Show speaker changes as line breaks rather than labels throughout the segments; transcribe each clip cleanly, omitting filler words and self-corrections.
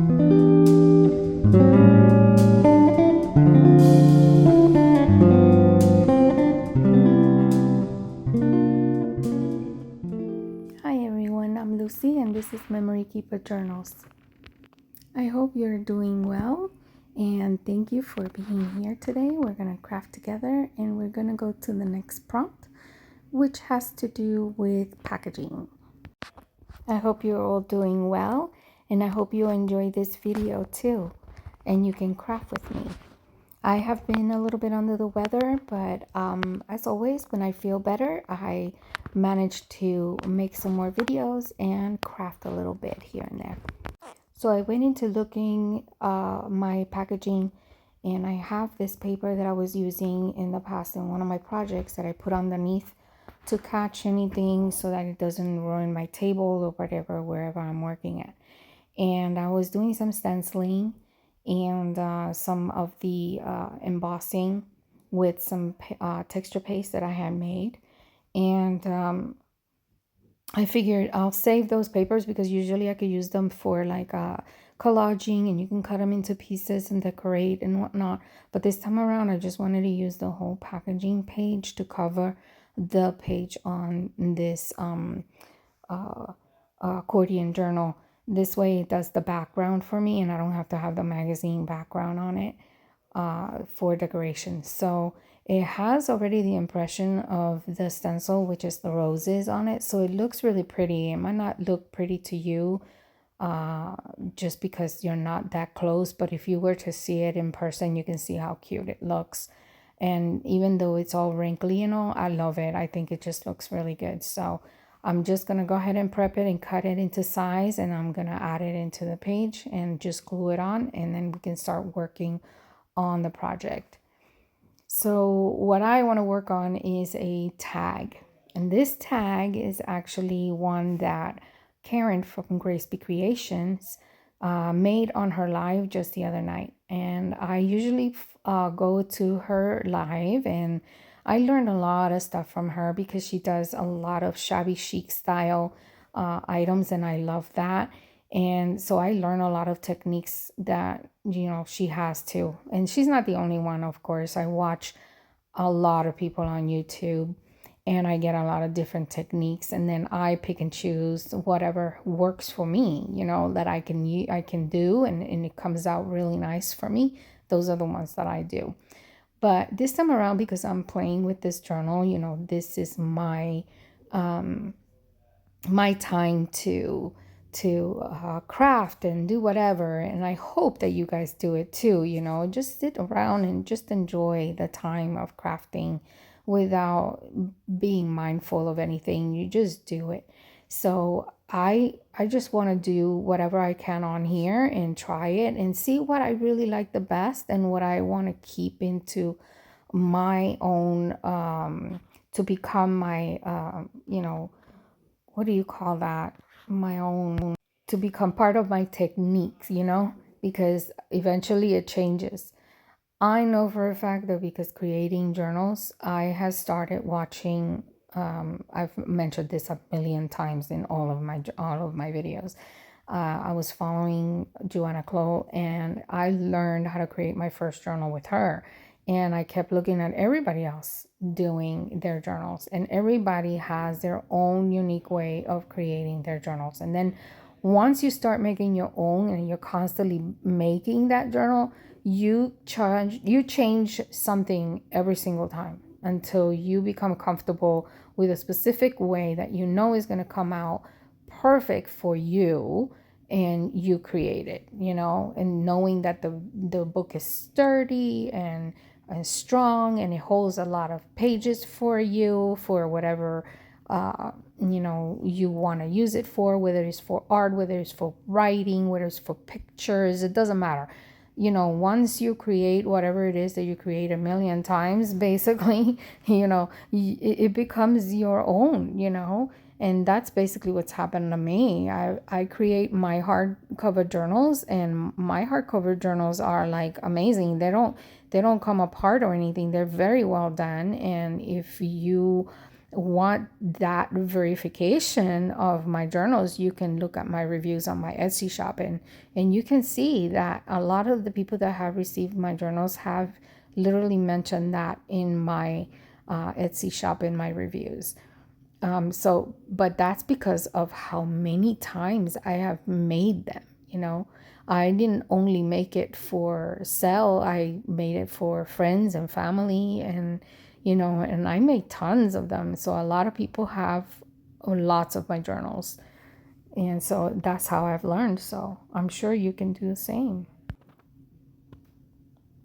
Hi everyone, I'm Lucy and this is Memory Keeper Journals. I hope you're doing well and thank you for being here today. We're going to craft together and we're going to go to the next prompt, which has to do with packaging. I hope you're all doing well and I hope you enjoy this video too and you can craft with me. I have been a little bit under the weather, but as always, when I feel better, I manage to make some more videos and craft a little bit here and there. So I went into looking my packaging, and I have this paper that I was using in the past in one of my projects that I put underneath to catch anything so that it doesn't ruin my table or whatever, wherever I'm working at. And I was doing some stenciling and some of the embossing with some texture paste that I had made. And I figured I'll save those papers because usually I could use them for like collaging, and you can cut them into pieces and decorate and whatnot. But this time around, I just wanted to use the whole packaging page to cover the page on this accordion journal. This way it does the background for me and I don't have to have the magazine background on it for decoration. So it has already the impression of the stencil, which is the roses on it. So it looks really pretty. It might not look pretty to you just because you're not that close. But if you were to see it in person, you can see how cute it looks. And even though it's all wrinkly, I love it. I think it just looks really good. So I'm just going to go ahead and prep it and cut it into size, and I'm going to add it into the page and just glue it on, and then we can start working on the project. So what I want to work on is a tag, and this tag is actually one that Karen from Grace Be Creations made on her live just the other night. And I usually go to her live, and I learned a lot of stuff from her because she does a lot of shabby chic style items, and I love that. And so I learn a lot of techniques that, she has too. And she's not the only one, of course. I watch a lot of people on YouTube and I get a lot of different techniques, and then I pick and choose whatever works for me, that I can do, and it comes out really nice for me. Those are the ones that I do. But this time around, because I'm playing with this journal, this is my my time to craft and do whatever, and I hope that you guys do it too. Just sit around and just enjoy the time of crafting without being mindful of anything. You just do it. So I just want to do whatever I can on here and try it and see what I really like the best and what I want to keep into my own to become my what do you call that? My own, to become part of my techniques, because eventually it changes. I know for a fact that because creating journals, I have started watching. I've mentioned this a million times in all of my videos. I was following Johanna Clough, and I learned how to create my first journal with her. And I kept looking at everybody else doing their journals, and everybody has their own unique way of creating their journals. And then once you start making your own and you're constantly making that journal, you change something every single time until you become comfortable with a specific way that is going to come out perfect for you, and you create it, and knowing that the book is sturdy and strong, and it holds a lot of pages for you for whatever you want to use it for, whether it's for art, whether it's for writing, whether it's for pictures. It doesn't matter. Once you create whatever it is that you create a million times, basically, it becomes your own, and that's basically what's happened to me. I create my hardcover journals, and my hardcover journals are like amazing. They don't come apart or anything. They're very well done. And if you want that verification of my journals, you can look at my reviews on my Etsy shop, and you can see that a lot of the people that have received my journals have literally mentioned that in my Etsy shop in my reviews. But that's because of how many times I have made them, you know. I didn't only make it for sale, I made it for friends and family, and, you know, and I made tons of them. So a lot of people have lots of my journals. And so that's how I've learned. So I'm sure you can do the same.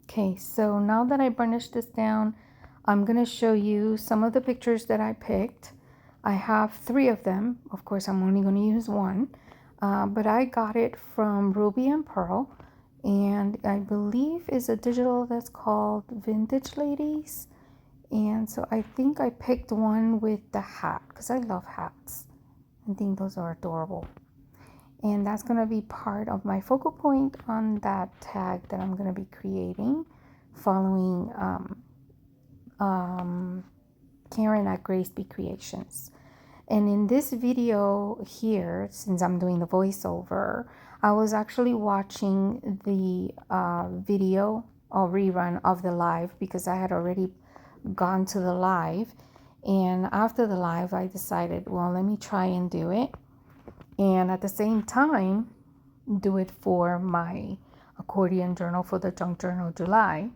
Okay, so now that I burnished this down, I'm going to show you some of the pictures that I picked. I have 3 of them. Of course, I'm only going to use one. But I got it from Ruby and Pearl. And I believe is a digital that's called Vintage Ladies. And so I think I picked one with the hat because I love hats. I think those are adorable. And that's going to be part of my focal point on that tag that I'm going to be creating following Karen at Grace Be Creations. And in this video here, since I'm doing the voiceover, I was actually watching the video or rerun of the live because I had already gone to the live. And after the live, I decided, well, let me try and do it. And at the same time, do it for my accordion journal for the Junk Journal July.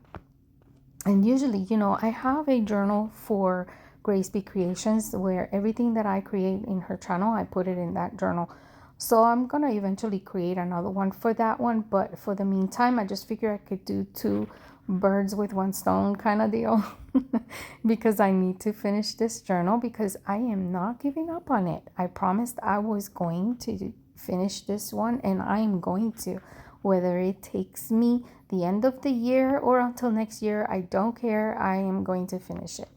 And usually, you know, I have a journal for Grace Be Creations where everything that I create in her channel, I put it in that journal. So I'm going to eventually create another one for that one. But for the meantime, I just figured I could do 2 birds with 1 stone kind of deal because I need to finish this journal because I am not giving up on it. I promised I was going to finish this one, and I am going to, whether it takes me the end of the year or until next year. I don't care. I am going to finish it.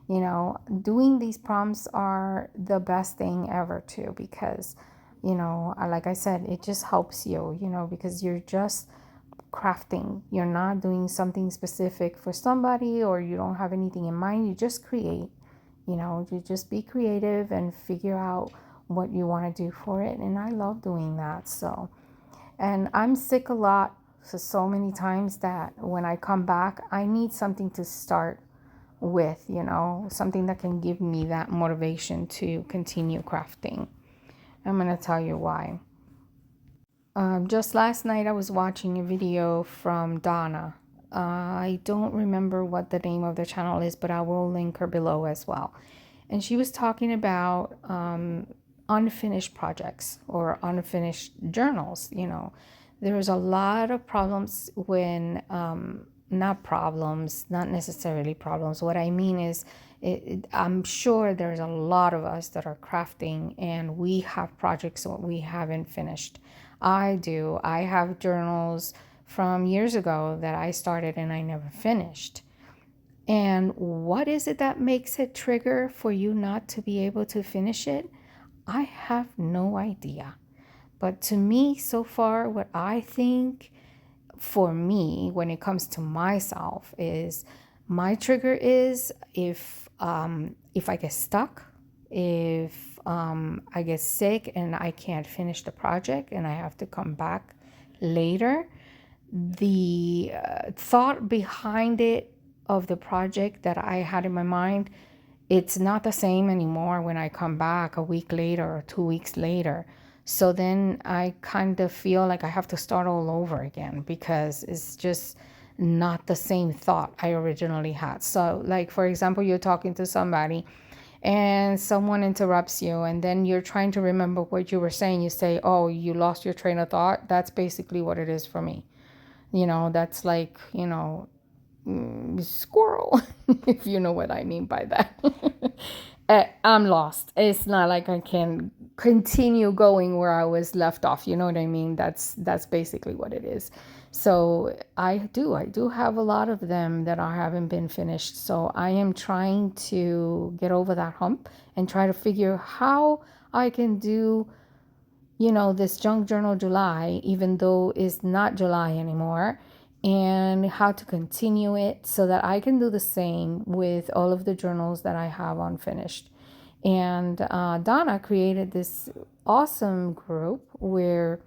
You know, doing these prompts are the best thing ever too, because, you know, like I said, it just helps you, you know, because you're just crafting. You're not doing something specific for somebody, or you don't have anything in mind. You just create, you know, you just be creative and figure out what you want to do for it. And I love doing that. So, and I'm sick a lot, so many times that when I come back, I need something to start with, you know, something that can give me that motivation to continue crafting. I'm going to tell you why. Just last night I was watching a video from Donna. I don't remember what the name of the channel is, but I will link her below as well. And she was talking about unfinished projects or unfinished journals. You know, there's a lot of problems when, not necessarily problems. What I mean is, I'm sure there's a lot of us that are crafting and we have projects that we haven't finished. I do. I have journals from years ago that I started and I never finished. And what is it that makes it trigger for you not to be able to finish it? I have no idea. But to me, so far, what I think for me, when it comes to myself, is my trigger is if I get stuck, if I get sick and I can't finish the project and I have to come back later, the thought behind it of the project that I had in my mind, it's not the same anymore when I come back a week later or 2 weeks later. So then I kind of feel like I have to start all over again because it's just not the same thought I originally had. So, like, for example, you're talking to somebody and someone interrupts you, and then you're trying to remember what you were saying. You say, oh, you lost your train of thought. That's basically what it is for me. You know, that's like, you know, squirrel, if you know what I mean by that. I'm lost. It's not like I can continue going where I was left off. You know what I mean? That's basically what it is. So I do have a lot of them that I haven't been finished. So I am trying to get over that hump and try to figure how I can do, you know, this Junk Journal July, even though it's not July anymore, and how to continue it so that I can do the same with all of the journals that I have unfinished. And Donna created this awesome group where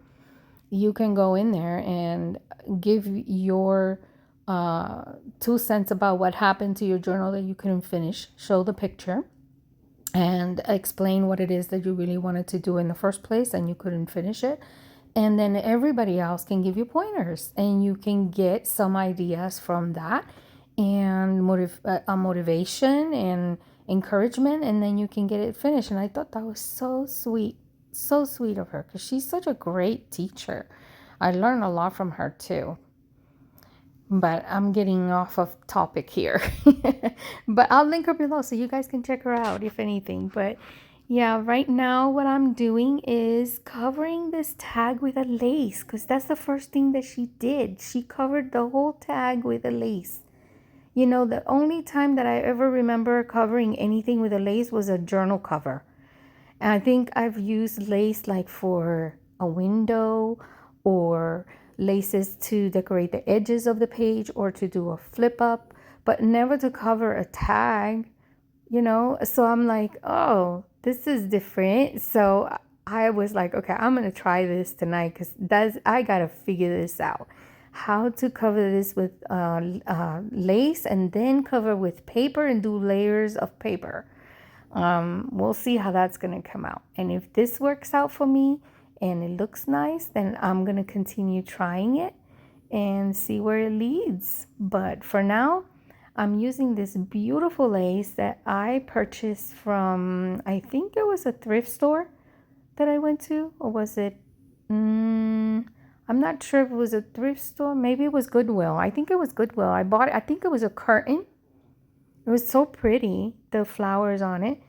you can go in there and give your 2 cents about what happened to your journal that you couldn't finish, show the picture, and explain what it is that you really wanted to do in the first place and you couldn't finish it. And then everybody else can give you pointers and you can get some ideas from that and a motivation and encouragement, and then you can get it finished. And I thought that was so sweet of her, because she's such a great teacher. I learned a lot from her too. But I'm getting off of topic here. But I'll link her below so you guys can check her out if anything. But yeah, right now what I'm doing is covering this tag with a lace, because that's the first thing that she did. She covered the whole tag with a lace. You know, the only time that I ever remember covering anything with a lace was a journal cover. And I think I've used lace like for a window, or laces to decorate the edges of the page, or to do a flip up, but never to cover a tag, you know? So I'm like, oh, this is different. So I was like, okay, I'm going to try this tonight, because I got to figure this out. How to cover this with lace, and then cover with paper and do layers of paper. We'll see how that's going to come out. And if this works out for me and it looks nice, then I'm going to continue trying it and see where it leads. But for now, I'm using this beautiful lace that I purchased from, I think it was a thrift store that I went to, or was it, I'm not sure if it was a thrift store. Maybe it was Goodwill. I think it was Goodwill. I bought it. I think it was a curtain. It was so pretty, the flowers on it.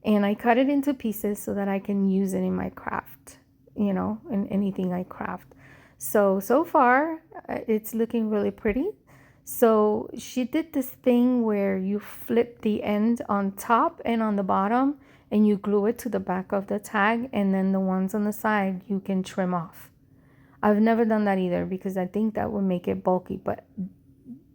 And I cut it into pieces so that I can use it in my craft, you know, in anything I craft. So far, it's looking really pretty. So she did this thing where you flip the end on top and on the bottom, and you glue it to the back of the tag, and then the ones on the side you can trim off. I've never done that either, because I think that would make it bulky. But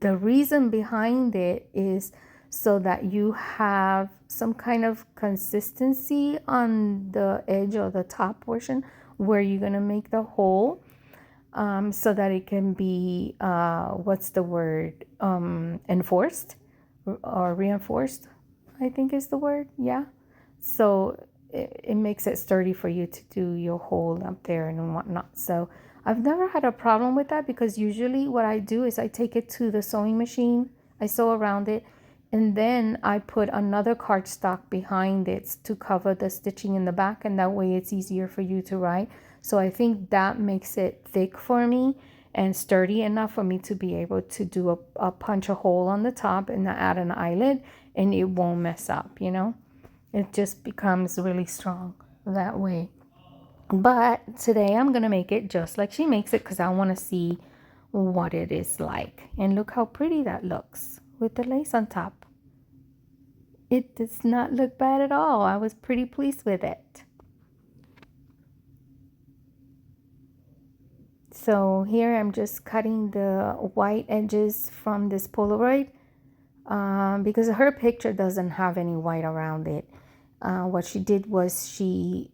the reason behind it is so that you have some kind of consistency on the edge or the top portion where you're going to make the hole, so that it can be, enforced or reinforced, I think is the word. Yeah. So it makes it sturdy for you to do your hole up there and whatnot. So I've never had a problem with that, because usually what I do is I take it to the sewing machine, I sew around it, and then I put another cardstock behind it to cover the stitching in the back, and that way it's easier for you to write. So I think that makes it thick for me and sturdy enough for me to be able to do a punch a hole on the top and add an eyelet, and it won't mess up, you know? It just becomes really strong that way. But today I'm going to make it just like she makes it, because I want to see what it is like. And look how pretty that looks with the lace on top. It does not look bad at all. I was pretty pleased with it. So here I'm just cutting the white edges from this Polaroid, because her picture doesn't have any white around it. What she did was she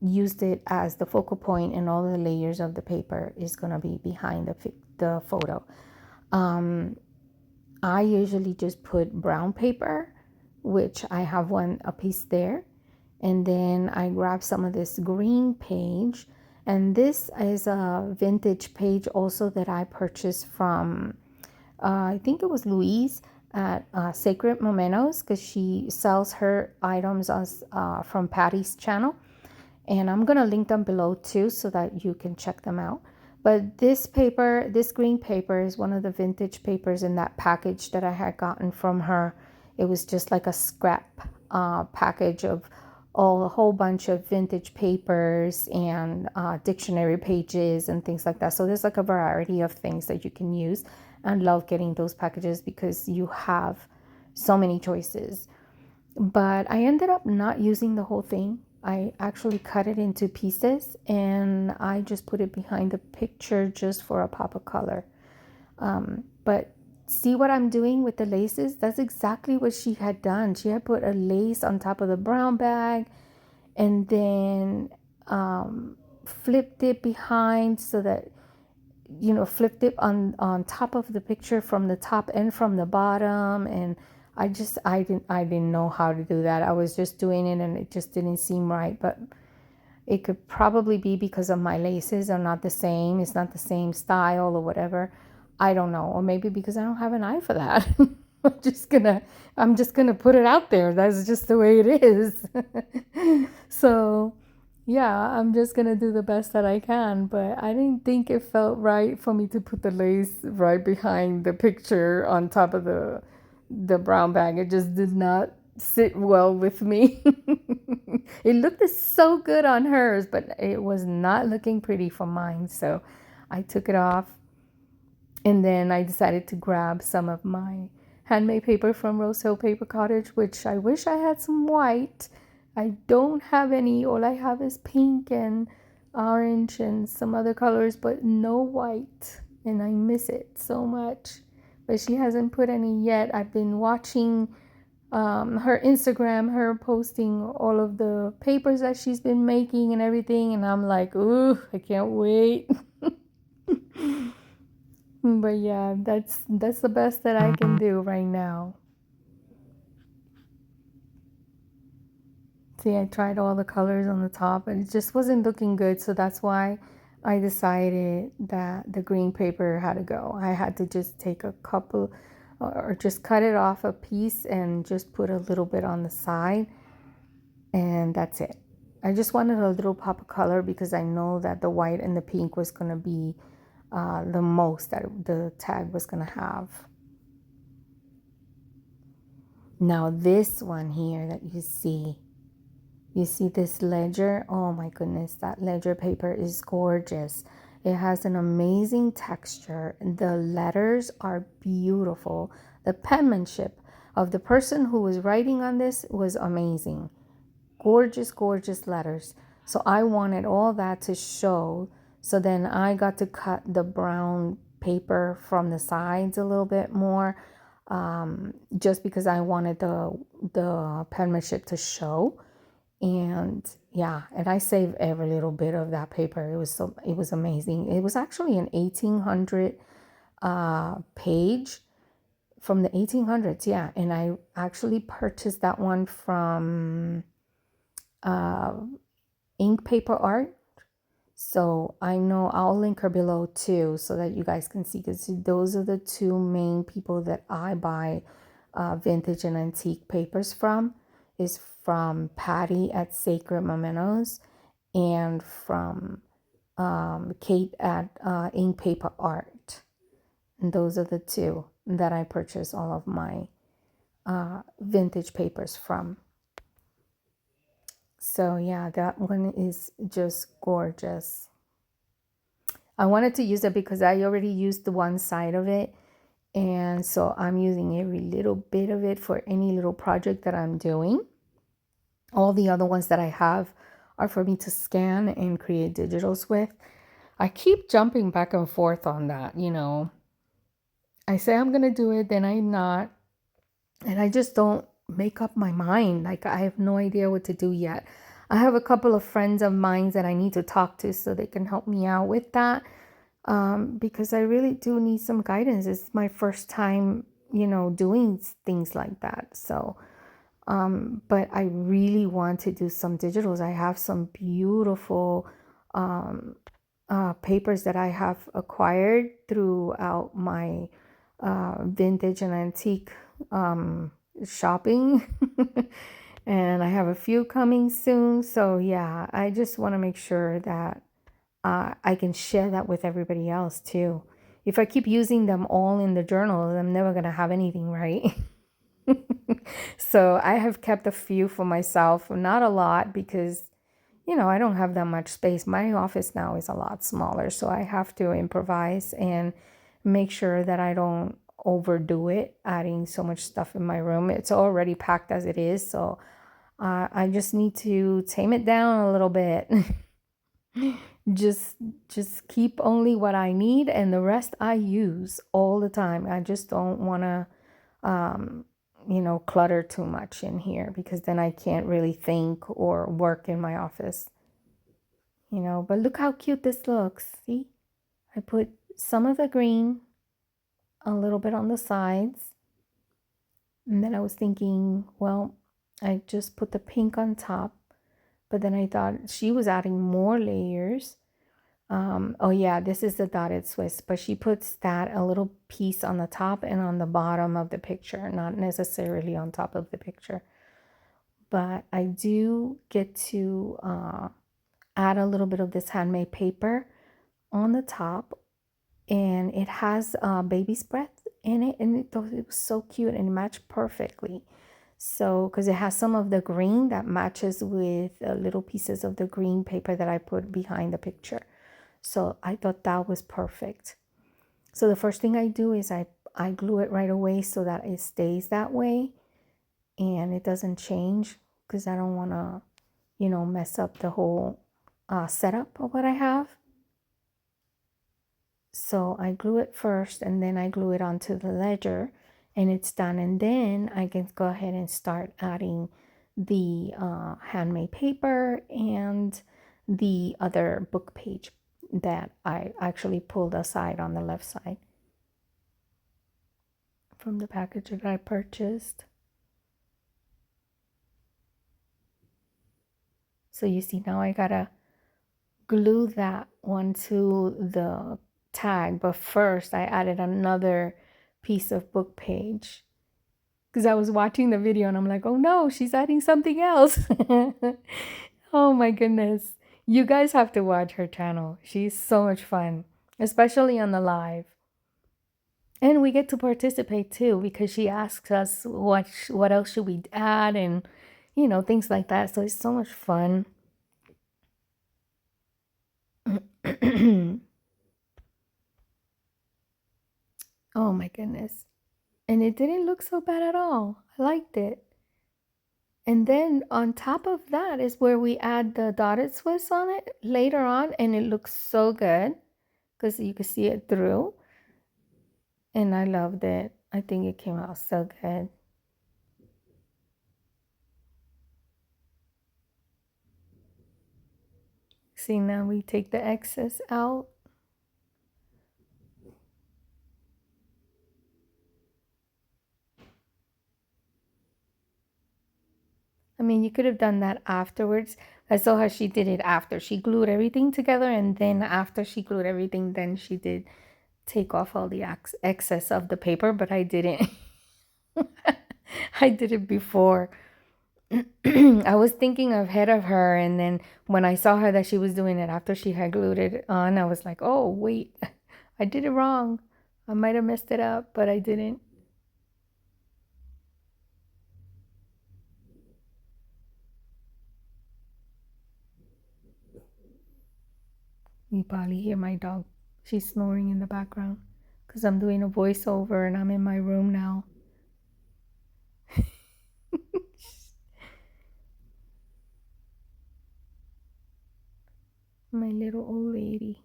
used it as the focal point, and all the layers of the paper is going to be behind the photo. I usually just put brown paper, which I have a piece there, and then I grab some of this green page, and this is a vintage page also that I purchased from I think it was Louise at Sacred Mementos, because she sells her items as from Patty's channel, and I'm gonna link them below too so that you can check them out. But this green paper is one of the vintage papers in that package that I had gotten from her. It was just like a scrap package of a whole bunch of vintage papers and dictionary pages and things like that. So there's like a variety of things that you can use. I love getting those packages because you have so many choices. But I ended up not using the whole thing. I actually cut it into pieces, and I just put it behind the picture just for a pop of color. But see what I'm doing with the laces? That's exactly what she had done. She had put a lace on top of the brown bag and then flipped it behind so that, flipped it on top of the picture from the top and from the bottom. And I didn't know how to do that. I was just doing it and it just didn't seem right. But it could probably be because of my laces are not the same. It's not the same style or whatever. I don't know. Or maybe because I don't have an eye for that. I'm just gonna put it out there. That's just the way it is. So yeah, I'm just gonna do the best that I can. But I didn't think it felt right for me to put the lace right behind the picture on top of the brown bag. It just did not sit well with me. It looked so good on hers, but it was not looking pretty for mine. So I took it off, and then I decided to grab some of my handmade paper from Rose Hill Paper Cottage, which I wish I had some white. I don't have any. All I have is pink and orange and some other colors, but no white. And I miss it so much. But she hasn't put any yet. I've been watching her Instagram, her posting all of the papers that she's been making and everything. And I'm like, ooh, I can't wait. But yeah, that's the best that I can do right now. See, I tried all the colors on the top and it just wasn't looking good. So that's why I decided that the green paper had to go. I had to just take a couple or just cut it off a piece and just put a little bit on the side. And that's it. I just wanted a little pop of color because I know that the white and the pink was going to be the most that the tag was going to have. Now this one here that you see this ledger. Oh my goodness, that ledger paper is gorgeous. It has an amazing texture. The letters are beautiful. The penmanship of the person who was writing on this was amazing. Gorgeous, gorgeous letters. So I wanted all that to show. So then I got to cut the brown paper from the sides a little bit more, just because I wanted the penmanship to show. And yeah, and I saved every little bit of that paper. It was amazing. It was actually an 1800 page from the 1800s. Yeah, and I actually purchased that one from Ink Paper Art. So I know I'll link her below too so that you guys can see, because those are the two main people that I buy vintage and antique papers from, is from Patty at Sacred Mementos and from Kate at Ink Paper Art. And those are the two that I purchase all of my vintage papers from. So yeah, that one is just gorgeous. I wanted to use it because I already used the one side of it. And so I'm using every little bit of it for any little project that I'm doing. All the other ones that I have are for me to scan and create digitals with. I keep jumping back and forth on that, I say I'm going to do it, then I'm not. And I just don't make up my mind. Like, I have no idea what to do yet. I have a couple of friends of mine that I need to talk to so they can help me out with that, because I really do need some guidance. It's my first time, doing things like that. So, but I really want to do some digitals. I have some beautiful papers that I have acquired throughout my vintage and antique shopping. And I have a few coming soon. So yeah, I just want to make sure that I can share that with everybody else too. If I keep using them all in the journals, I'm never going to have anything, right? So I have kept a few for myself, not a lot, because I don't have that much space. My office now is a lot smaller, so I have to improvise and make sure that I don't overdo it, adding so much stuff in my room. It's already packed as it is, so I just need to tame it down a little bit. just just keep only what I need, and the rest I use all the time. I just don't want to um clutter too much in here, because then I can't really think or work in my office. But look how cute this looks. See, I put some of the green a little bit on the sides, and then I was thinking, well, I just put the pink on top, but then I thought she was adding more layers. Oh yeah, this is the dotted Swiss, but she puts that a little piece on the top and on the bottom of the picture, not necessarily on top of the picture. But I do get to add a little bit of this handmade paper on the top, and it has baby's breath in it, and it was so cute and it matched perfectly. So, because it has some of the green that matches with little pieces of the green paper that I put behind the picture. So I thought that was perfect. So the first thing I do is I glue it right away so that it stays that way and it doesn't change, because I don't want to, mess up the whole setup of what I have. So I glue it first, and then I glue it onto the ledger, and it's done. And then I can go ahead and start adding the handmade paper and the other book page that I actually pulled aside on the left side from the package that I purchased. So you see, now I gotta glue that one to the tag, but first I added another piece of book page, because I was watching the video and I'm like, oh no, she's adding something else. Oh my goodness. You guys have to watch her channel. She's so much fun, especially on the live. And we get to participate too, because she asks us what else should we add, and things like that. So it's so much fun. Oh my goodness. And it didn't look so bad at all. I liked it. And then on top of that is where we add the dotted Swiss on it later on, and it looks so good because you can see it through. And I loved it. I think it came out so good. See, now we take the excess out. I mean, you could have done that afterwards. I saw how she did it after. She glued everything together, and then after she glued everything, then she did take off all the excess of the paper, but I didn't. I did it before. I was thinking ahead of her, and then when I saw her that she was doing it after she had glued it on, I was like, oh, wait, I did it wrong. I might have messed it up, but I didn't. You probably hear my dog. She's snoring in the background because I'm doing a voiceover and I'm in my room now. My little old lady.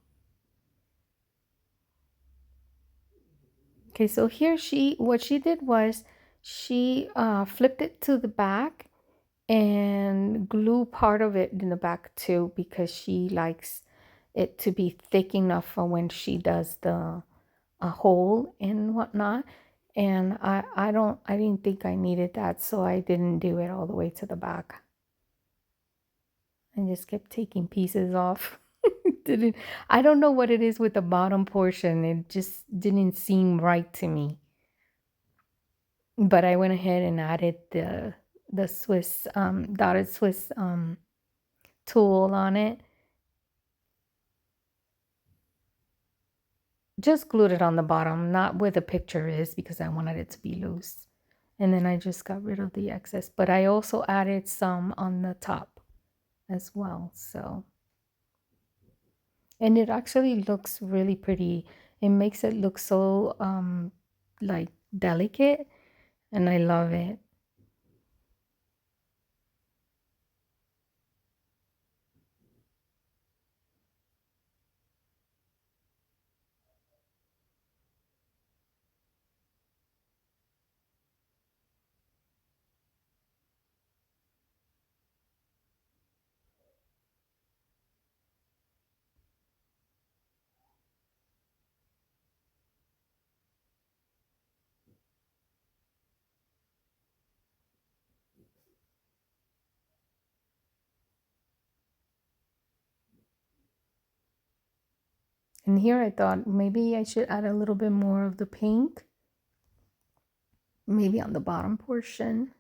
Okay, so here what she did was she flipped it to the back and glue part of it in the back too, because she likes it to be thick enough for when she does the hole and whatnot. And I didn't think I needed that, so I didn't do it all the way to the back. I just kept taking pieces off. Didn't I don't know what it is with the bottom portion. It just didn't seem right to me. But I went ahead and added the Swiss dotted Swiss tool on it. Just glued it on the bottom, not where the picture is, because I wanted it to be loose. And then I just got rid of the excess, but I also added some on the top as well. So, and it actually looks really pretty. It makes it look so like delicate, and I love it. And here I thought maybe I should add a little bit more of the pink, maybe on the bottom portion.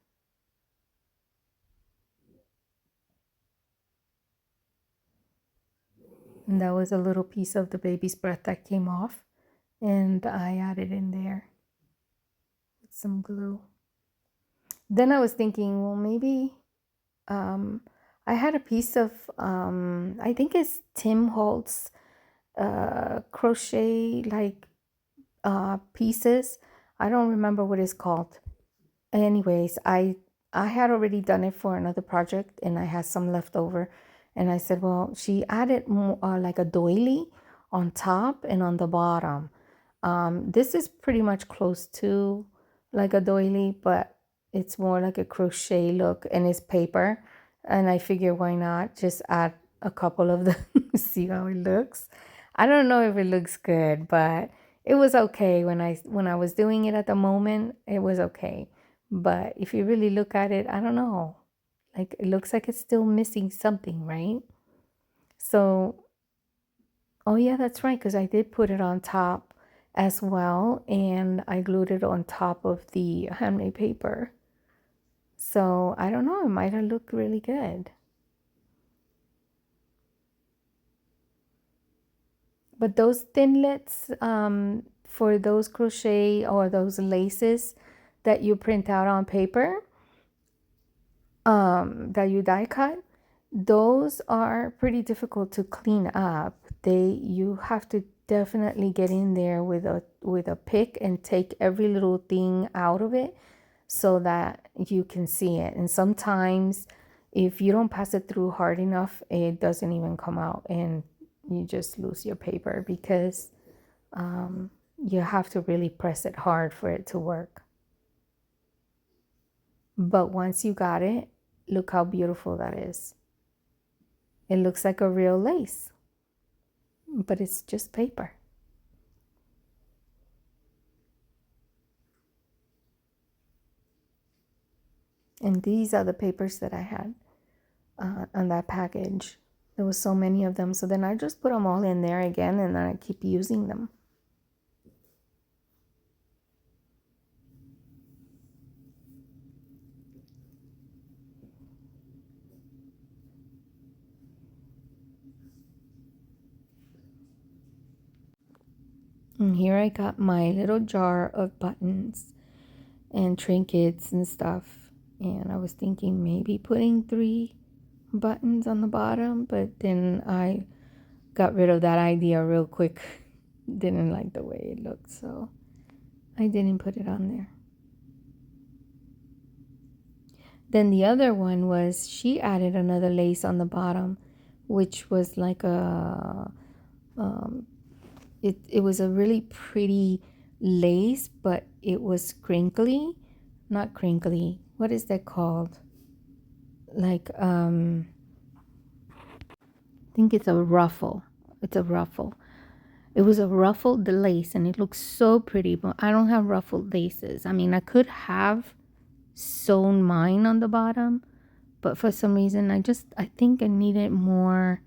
And that was a little piece of the baby's breath that came off, and I added in there with some glue. Then I was thinking, well, maybe um, I had a piece of, I think it's Tim Holtz crochet like pieces. I don't remember what it's called. Anyways, I had already done it for another project, and I had some left over, and I said, well, she added more, like a doily on top and on the bottom. This is pretty much close to like a doily, but it's more like a crochet look, and it's paper. And I figure why not just add a couple of them, see how it looks. I don't know if it looks good, but it was okay when I was doing it at the moment. It was okay. But if you really look at it, I don't know. Like it looks like it's still missing something, right? So, oh yeah, that's right, because I did put it on top as well, and I glued it on top of the handmade paper. So I don't know, it might have looked really good. But those thinlets, for those crochet or those laces that you print out on paper, that you die cut, those are pretty difficult to clean up. You have to definitely get in there with a pick and take every little thing out of it so that you can see it. And sometimes if you don't pass it through hard enough, it doesn't even come out, and you just lose your paper because you have to really press it hard for it to work. But once you got it, look how beautiful that is. It looks like a real lace, but it's just paper. And these are the papers that I had on that package. There was so many of them. So then I just put them all in there again, and then I keep using them. And here I got my little jar of buttons and trinkets and stuff. And I was thinking maybe putting 3 buttons on the bottom, but then I got rid of that idea real quick. Didn't like the way it looked, so I didn't put it on there. Then the other one was she added another lace on the bottom, which was like it was a really pretty lace, but it was crinkly. Not crinkly. What is that called? Like I think it's a ruffle. It's a ruffle. It was a ruffled lace, and it looks so pretty, but I don't have ruffled laces. I mean, I could have sewn mine on the bottom, but for some reason I think I needed more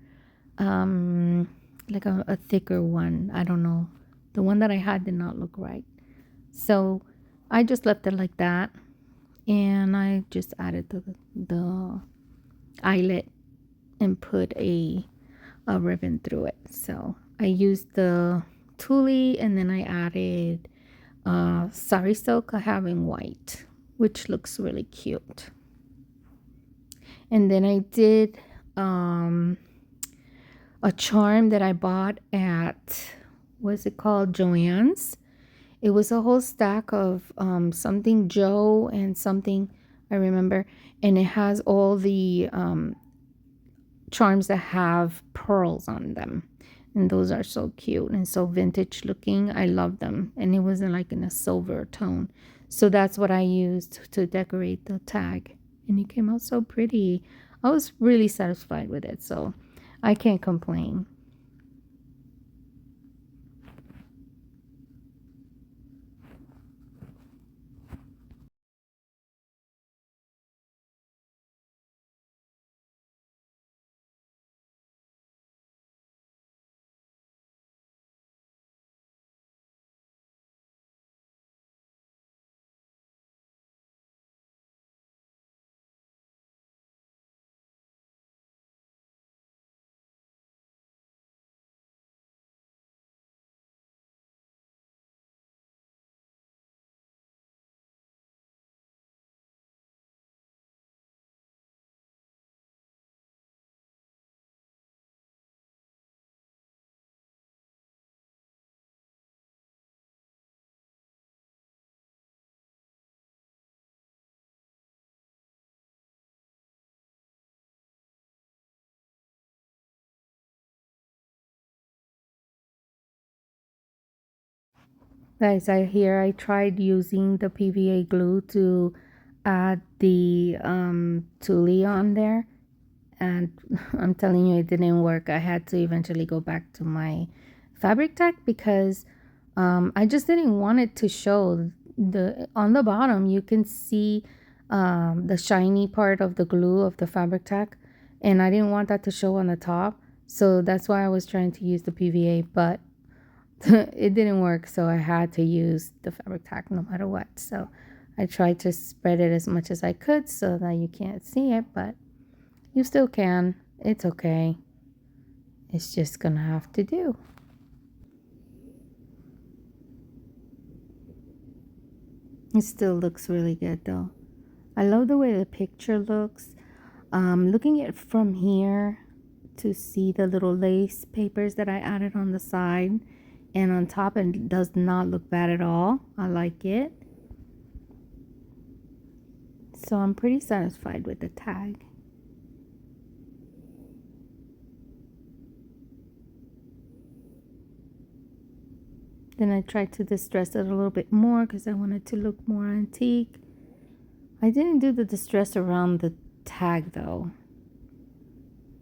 like a thicker one. I don't know. The one that I had did not look right. So I just left it like that, and I just added the eyelet and put a ribbon through it. So I used the tulle, and then I added sari silk I have in white, which looks really cute. And then I did a charm that I bought at, what's it called, Joann's. It was a whole stack of something Joe and something I remember, and it has all the charms that have pearls on them, and those are so cute and so vintage looking. I love them, and it was like in a silver tone. So that's what I used to decorate the tag, and it came out so pretty. I was really satisfied with it, so I can't complain. Guys, I tried using the PVA glue to add the tule on there, and I'm telling you, it didn't work. I had to eventually go back to my fabric tack because I just didn't want it to show. The on the bottom you can see the shiny part of the glue of the fabric tack, and I didn't want that to show on the top, so that's why I was trying to use the PVA, but it didn't work, so I had to use the fabric tack no matter what. So I tried to spread it as much as I could so that you can't see it, but you still can. It's okay. It's just gonna have to do. It still looks really good though. I love the way the picture looks. Looking at it from here to see the little lace papers that I added on the side and on top, it does not look bad at all. I like it. So I'm pretty satisfied with the tag. Then I tried to distress it a little bit more because I wanted to look more antique. I didn't do the distress around the tag though.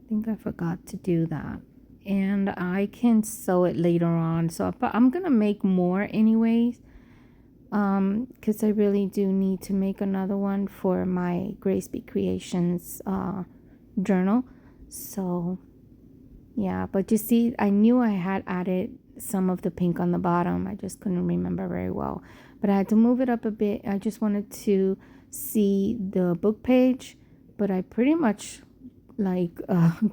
I think I forgot to do that. And I can sew it later on. So but I'm gonna make more anyways. Because I really do need to make another one for my Grace Be Creations journal. So yeah, but you see, I knew I had added some of the pink on the bottom. I just couldn't remember very well. But I had to move it up a bit. I just wanted to see the book page, but I pretty much like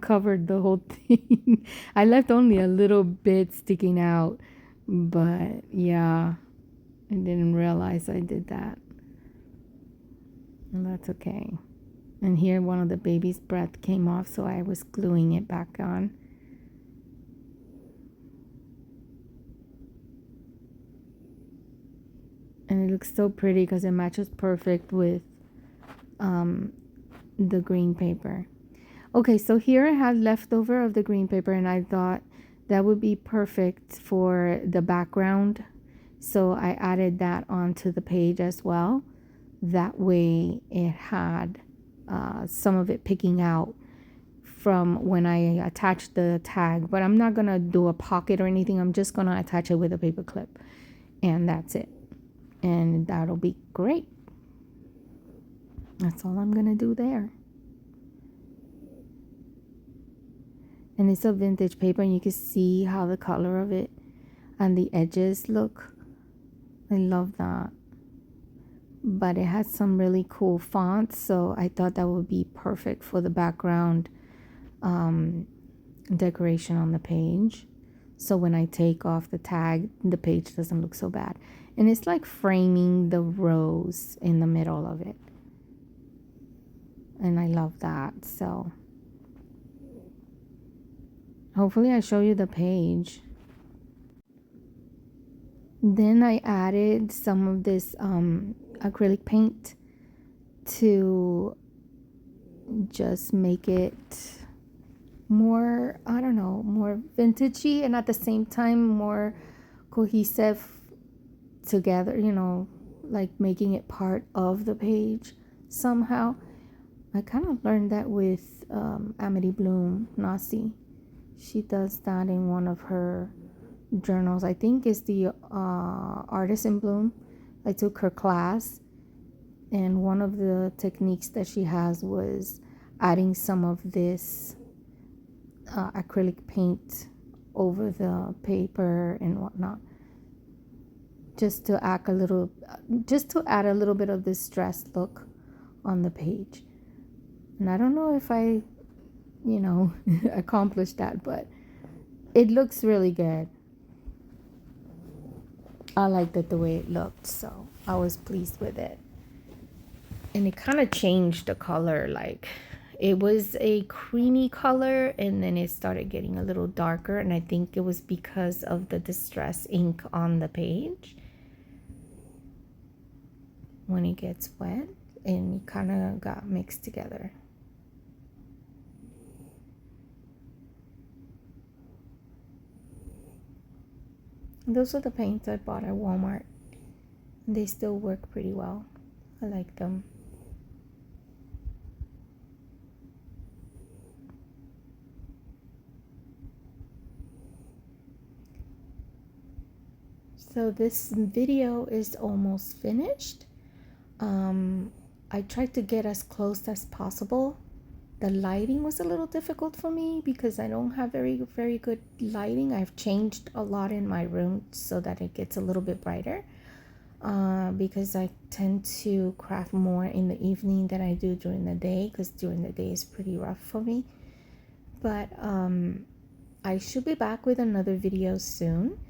covered the whole thing. I left only a little bit sticking out, but yeah, I didn't realize I did that. And that's okay. And here one of the baby's breath came off, so I was gluing it back on. And it looks so pretty because it matches perfect with the green paper. Okay, so here I had leftover of the green paper, and I thought that would be perfect for the background. So I added that onto the page as well. That way it had some of it picking out from when I attached the tag. But I'm not going to do a pocket or anything. I'm just going to attach it with a paper clip. And that's it. And that'll be great. That's all I'm going to do there. And it's a vintage paper, and you can see how the color of it and the edges look. I love that. But it has some really cool fonts, so I thought that would be perfect for the background decoration on the page. So when I take off the tag, the page doesn't look so bad. And it's like framing the rose in the middle of it. And I love that. So hopefully I show you the page. Then I added some of this acrylic paint to just make it more, I don't know, more vintagey and at the same time more cohesive together, you know, like making it part of the page somehow. I kind of learned that with Amity Bloom Nasi. She does that in one of her journals. I think it's the Artist in Bloom. I took her class, and one of the techniques that she has was adding some of this acrylic paint over the paper and whatnot, just to add a little bit of this distressed look on the page. And I don't know if I, you know, accomplished that, but it looks really good. I liked it the way it looked, so I was pleased with it. And it kind of changed the color, like it was a creamy color and then it started getting a little darker, and I think it was because of the distress ink on the page. When it gets wet, and it kind of got mixed together. Those are the paints I bought at Walmart. They still work pretty well. I like them. So this video is almost finished. I tried to get as close as possible. The lighting was a little difficult for me because I don't have very good lighting. I've changed a lot in my room so that it gets a little bit brighter, because I tend to craft more in the evening than I do during the day, because during the day is pretty rough for me. But I should be back with another video soon,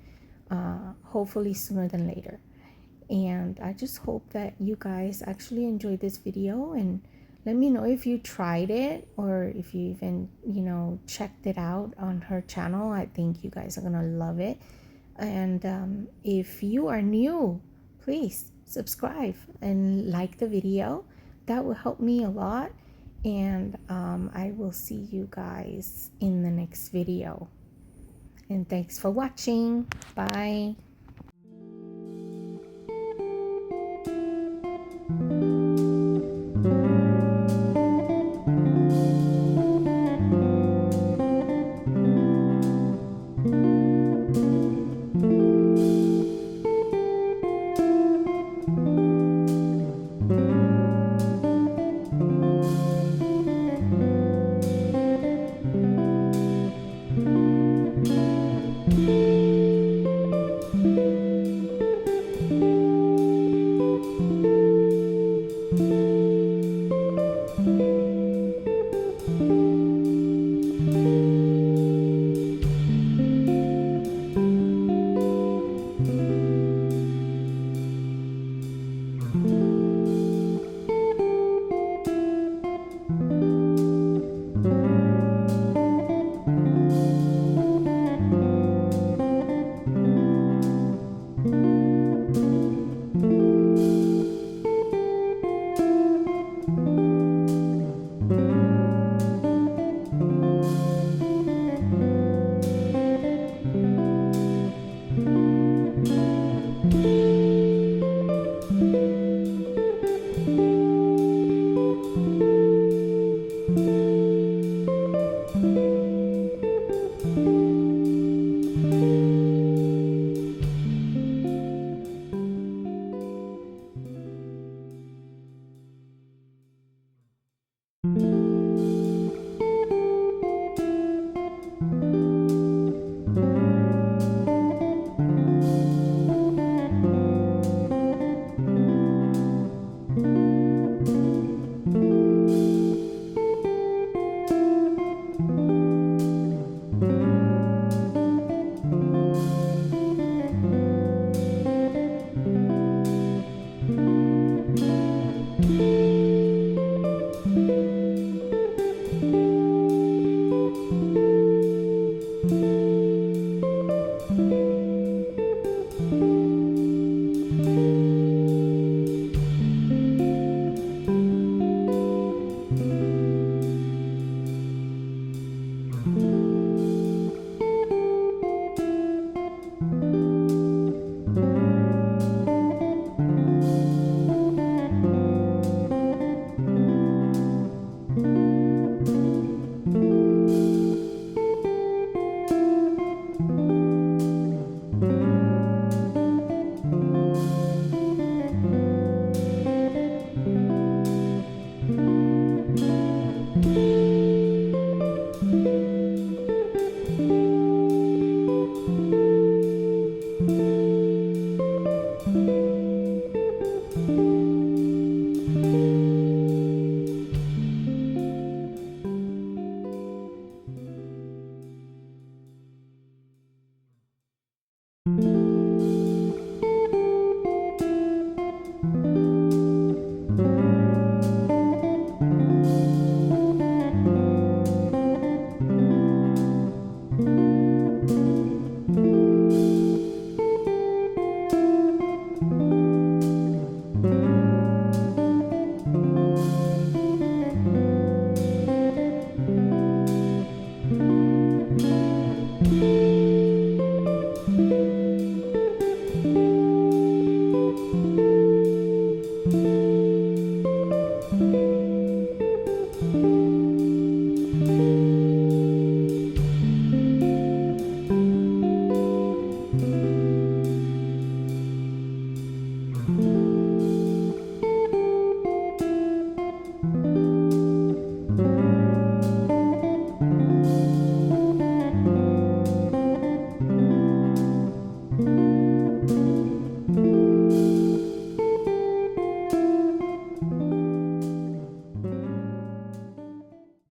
hopefully sooner than later. And I just hope that you guys actually enjoyed this video, and let me know if you tried it or if you even, checked it out on her channel. I think you guys are gonna love it. And if you are new, please subscribe and like the video. That will help me a lot. And I will see you guys in the next video. And thanks for watching. Bye.